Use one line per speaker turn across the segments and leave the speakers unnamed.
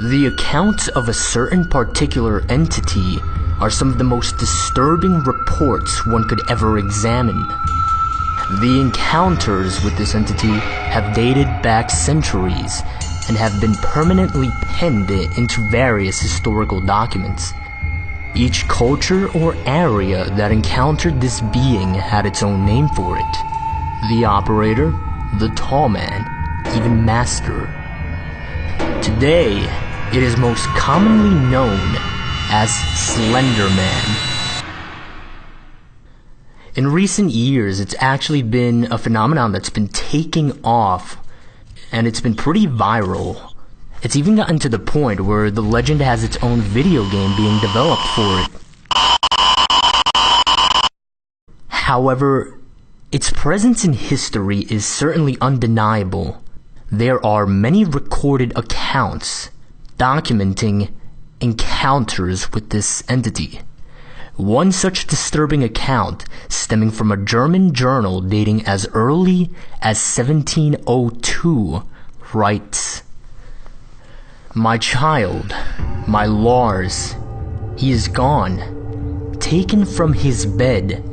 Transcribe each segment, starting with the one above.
The accounts of a certain particular entity are some of the most disturbing reports one could ever examine. The encounters with this entity have dated back centuries and have been permanently penned into various historical documents. Each culture or area that encountered this being had its own name for it. The operator, the tall man, even master. Today, it is most commonly known as Slender Man. In recent years, it's actually been a phenomenon that's been taking off, and it's been pretty viral. It's even gotten to the point where the legend has its own video game being developed for it. However, its presence in history is certainly undeniable. There are many recorded accounts documenting encounters with this entity. One such disturbing account, stemming from a German journal dating as early as 1702, writes, "My child, my Lars, he is gone, taken from his bed.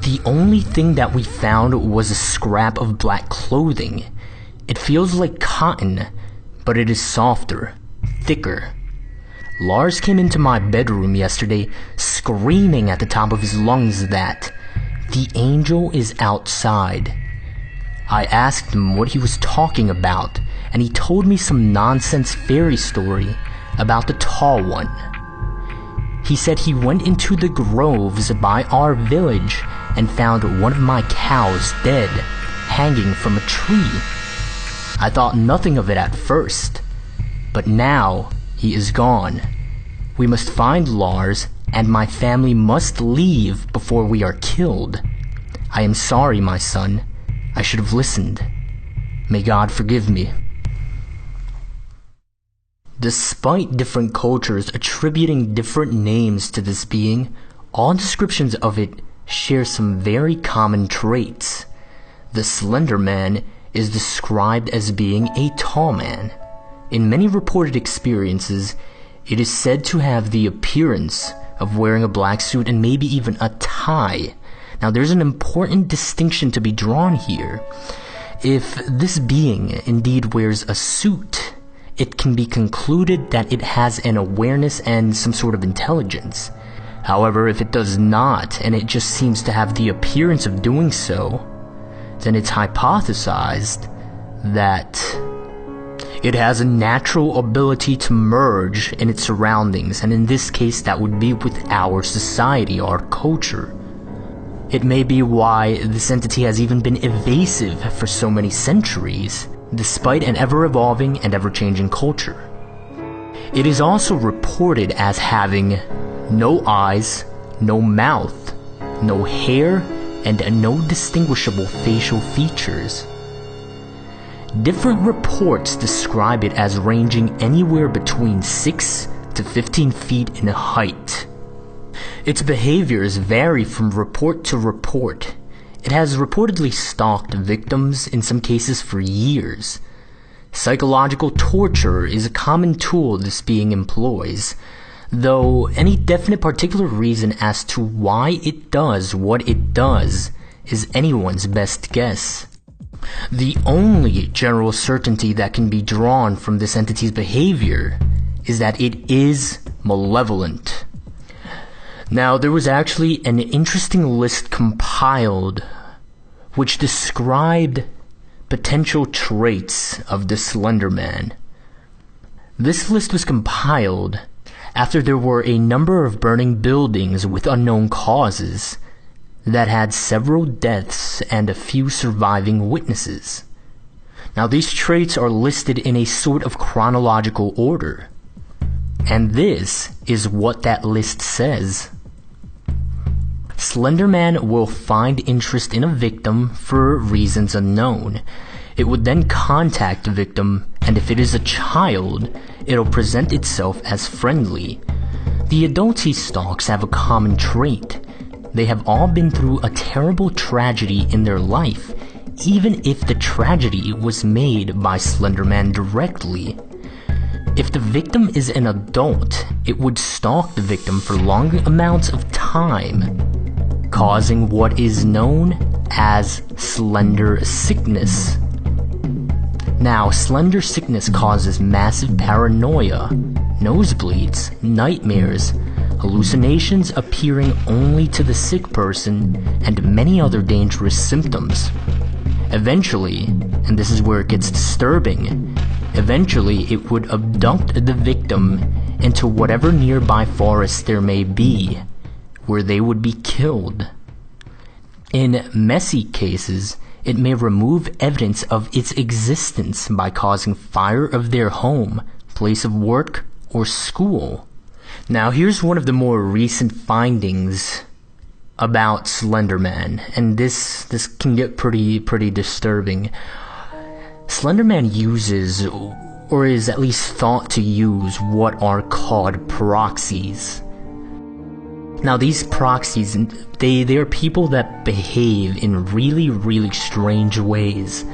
The only thing that we found was a scrap of black clothing. It feels like cotton, but it is softer, thicker. Lars came into my bedroom yesterday screaming at the top of his lungs that the angel is outside. I asked him what he was talking about, and he told me some nonsense fairy story about the tall one. He said he went into the groves by our village and found one of my cows dead, hanging from a tree. I thought nothing of it at first, but now he is gone. We must find Lars, and my family must leave before we are killed. I am sorry, my son. I should have listened. May God forgive me." Despite different cultures attributing different names to this being, all descriptions of it share some very common traits. The Slender Man is described as being a tall man. In many reported experiences, it is said to have the appearance of wearing a black suit and maybe even a tie. Now, there's an important distinction to be drawn here. If this being indeed wears a suit, it can be concluded that it has an awareness and some sort of intelligence. However, if it does not, and it just seems to have the appearance of doing so, then it's hypothesized that it has a natural ability to merge in its surroundings, and in this case that would be with our society, our culture. It may be why this entity has even been evasive for so many centuries, despite an ever-evolving and ever-changing culture. It is also reported as having no eyes, no mouth, no hair, and no distinguishable facial features. Different reports describe it as ranging anywhere between 6 to 15 feet in height. Its behaviors vary from report to report. It has reportedly stalked victims, in some cases for years. Psychological torture is a common tool this being employs, though any definite particular reason as to why it does what it does is anyone's best guess. The only general certainty that can be drawn from this entity's behavior is that it is malevolent. Now, there was actually an interesting list compiled which described potential traits of the Slender Man. This list was compiled after there were a number of burning buildings with unknown causes that had several deaths and a few surviving witnesses. Now, these traits are listed in a sort of chronological order, and this is what that list says. Slender Man will find interest in a victim for reasons unknown. It would then contact the victim, and if it is a child, it'll present itself as friendly. The adults he stalks have a common trait. They have all been through a terrible tragedy in their life, even if the tragedy was made by Slender Man directly. If the victim is an adult, it would stalk the victim for long amounts of time, causing what is known as slender sickness. Now, slender sickness causes massive paranoia, nosebleeds, nightmares, hallucinations appearing only to the sick person, and many other dangerous symptoms. Eventually, and this is where it gets disturbing, eventually it would abduct the victim into whatever nearby forest there may be, where they would be killed. In messy cases, it may remove evidence of its existence by causing fire of their home, place of work, or school. Now here's one of the more recent findings about Slender Man, and this can get pretty disturbing. Slender Man uses, or is at least thought to use, what are called proxies. Now these proxies, they are people that behave in really strange ways.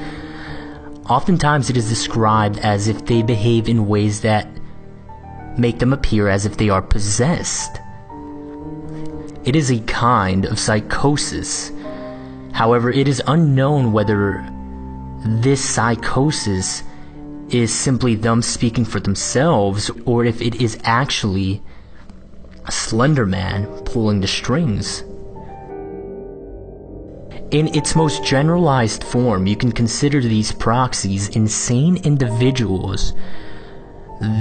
Oftentimes it is described as if they behave in ways that make them appear as if they are possessed. It is a kind of psychosis. However, it is unknown whether this psychosis is simply them speaking for themselves, or if it is actually Slender Man pulling the strings. In its most generalized form, you can consider these proxies insane individuals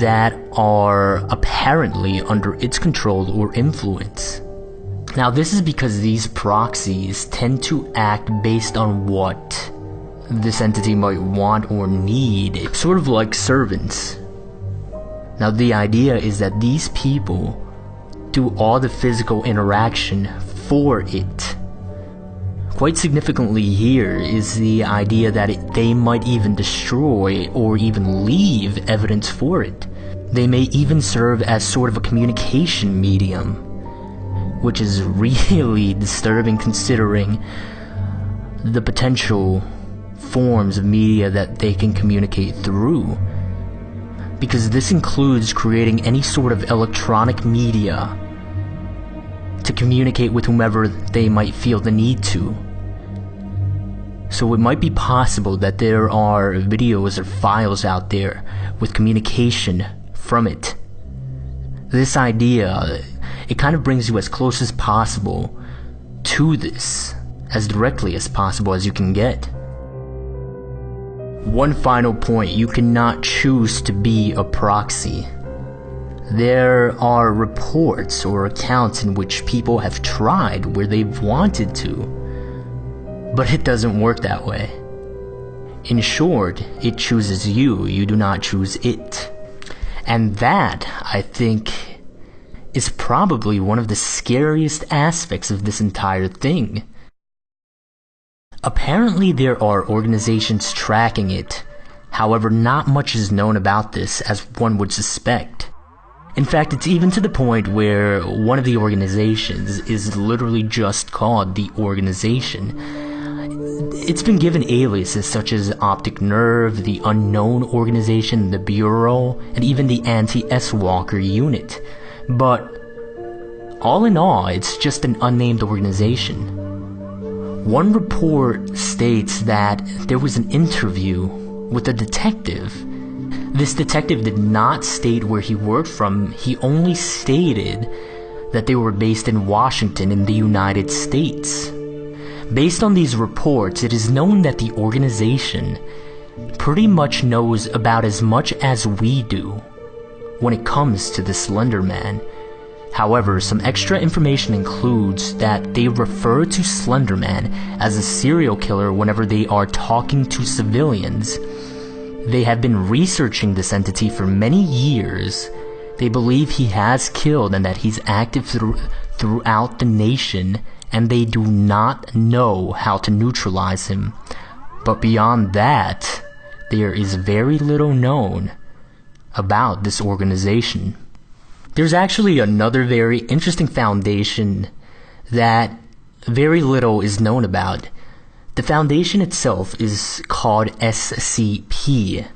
that are apparently under its control or influence. Now this is because these proxies tend to act based on what this entity might want or need, sort of like servants. Now the idea is that these people do all the physical interaction for it. Quite significantly here is the idea that they might even destroy or even leave evidence for it. They may even serve as sort of a communication medium, which is really disturbing considering the potential forms of media that they can communicate through. Because this includes creating any sort of electronic media to communicate with whomever they might feel the need to. So it might be possible that there are videos or files out there with communication from it. This idea, it kind of brings you as close as possible to this, as directly as possible as you can get. One final point, you cannot choose to be a proxy. There are reports or accounts in which people have tried where they've wanted to, but it doesn't work that way. In short, it chooses you, you do not choose it. And that, I think, is probably one of the scariest aspects of this entire thing. Apparently there are organizations tracking it, however not much is known about this as one would suspect. In fact, it's even to the point where one of the organizations is literally just called the organization. It's been given aliases such as Optic Nerve, the Unknown Organization, the Bureau, and even the Anti-S-Walker Unit. But all in all, it's just an unnamed organization. One report states that there was an interview with a detective. This detective did not state where he worked from, he only stated that they were based in Washington in the United States. Based on these reports, it is known that the organization pretty much knows about as much as we do when it comes to the Slender Man. However, some extra information includes that they refer to Slender Man as a serial killer whenever they are talking to civilians. They have been researching this entity for many years. They believe he has killed and that he's active throughout the nation, and they do not know how to neutralize him. But beyond that, there is very little known about this organization. There's actually another very interesting foundation that very little is known about. The foundation itself is called SCP.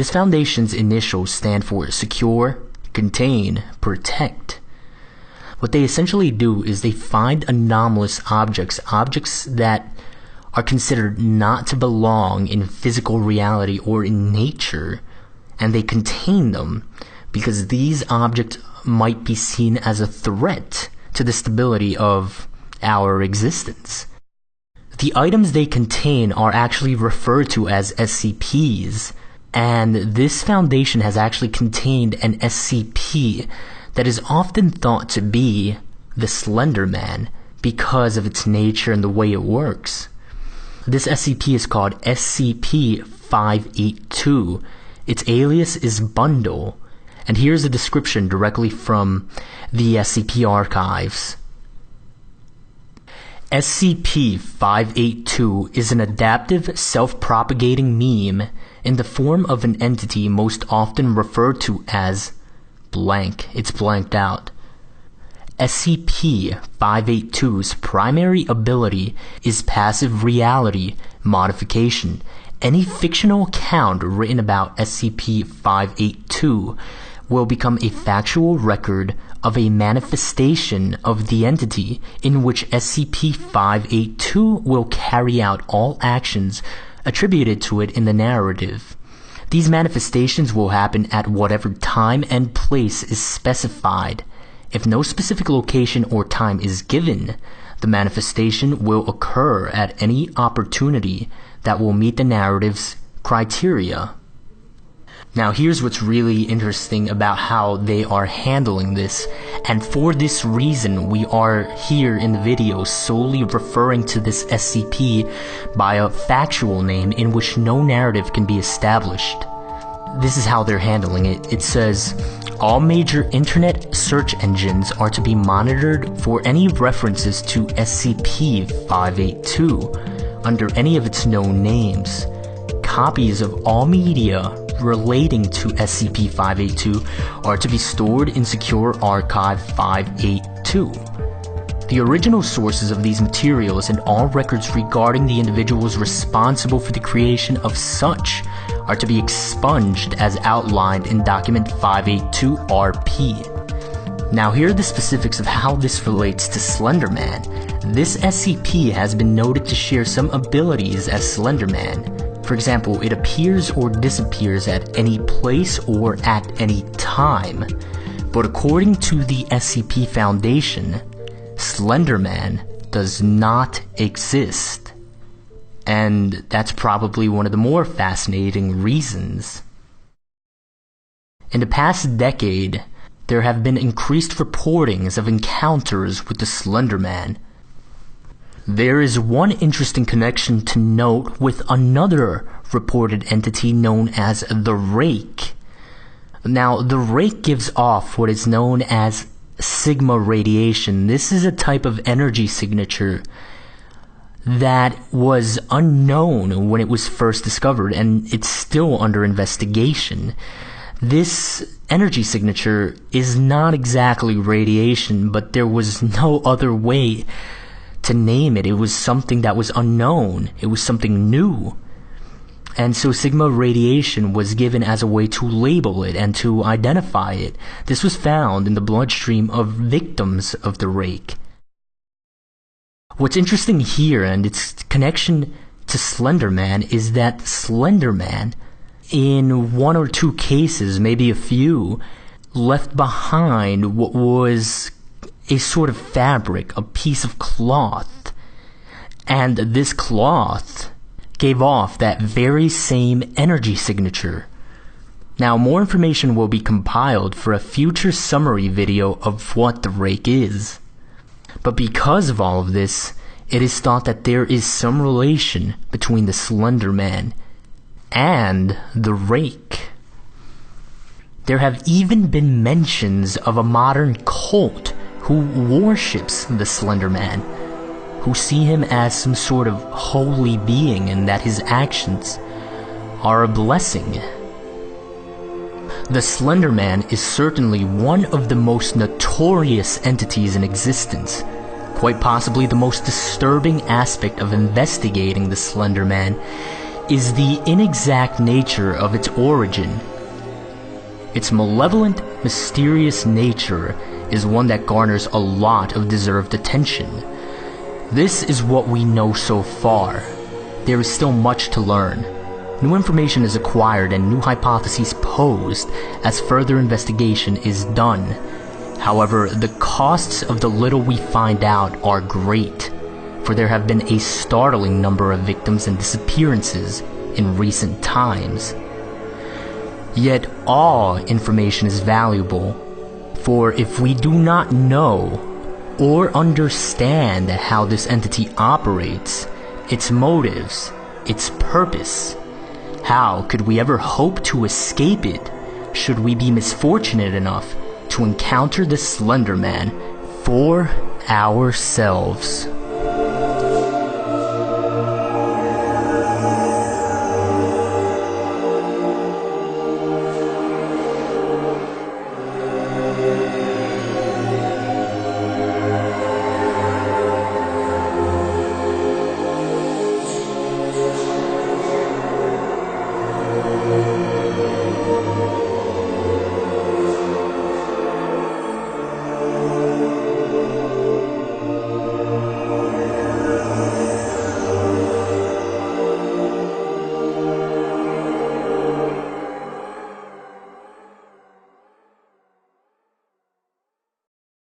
This foundation's initials stand for secure, contain, protect. What they essentially do is they find anomalous objects that are considered not to belong in physical reality or in nature, and they contain them because these objects might be seen as a threat to the stability of our existence. The items they contain are actually referred to as SCPs, and this foundation has actually contained an SCP that is often thought to be the Slender Man because of its nature and the way it works. This SCP is called SCP-582. Its alias is Bundle, and here's a description directly from the SCP archives. SCP-582 is an adaptive, self-propagating meme in the form of an entity most often referred to as blank. It's blanked out. SCP-582's primary ability is passive reality modification. Any fictional account written about SCP-582 will become a factual record of a manifestation of the entity in which SCP-582 will carry out all actions attributed to it in the narrative. These manifestations will happen at whatever time and place is specified. If no specific location or time is given, the manifestation will occur at any opportunity that will meet the narrative's criteria. Now here's what's really interesting about how they are handling this, and for this reason we are here in the video solely referring to this SCP by a factual name in which no narrative can be established. This is how they're handling it. It says, all major internet search engines are to be monitored for any references to SCP-582 under any of its known names. Copies of all media relating to SCP-582 are to be stored in Secure Archive 582. The original sources of these materials and all records regarding the individuals responsible for the creation of such are to be expunged as outlined in Document 582-RP. Now here are the specifics of how this relates to Slender Man. This SCP has been noted to share some abilities as Slender Man. For example, it appears or disappears at any place or at any time. But according to the SCP Foundation, Slender Man does not exist. And that's probably one of the more fascinating reasons. In the past decade, there have been increased reportings of encounters with the Slender Man. There is one interesting connection to note with another reported entity known as the Rake. Now, the Rake gives off what is known as sigma radiation. This is a type of energy signature that was unknown when it was first discovered, and it's still under investigation. This energy signature is not exactly radiation, but there was no other way to name it. It was something that was unknown. It was something new. And so sigma radiation was given as a way to label it and to identify it. This was found in the bloodstream of victims of the Rake. What's interesting here, and its connection to Slender Man, is that Slender Man, in one or two cases, maybe a few, left behind what was a sort of fabric, a piece of cloth. And this cloth gave off that very same energy signature. Now, more information will be compiled for a future summary video of what the Rake is. But because of all of this, it is thought that there is some relation between the Slender Man and the Rake. There have even been mentions of a modern cult who worships the Slender Man, who see him as some sort of holy being and that his actions are a blessing. The Slender Man is certainly one of the most notorious entities in existence. Quite possibly the most disturbing aspect of investigating the Slender Man is the inexact nature of its origin. Its malevolent, mysterious nature is one that garners a lot of deserved attention. This is what we know so far. There is still much to learn. New information is acquired and new hypotheses posed as further investigation is done. However, the costs of the little we find out are great, for there have been a startling number of victims and disappearances in recent times. Yet all information is valuable, for if we do not know or understand how this entity operates, its motives, its purpose, how could we ever hope to escape it should we be misfortunate enough to encounter the Slender Man for ourselves?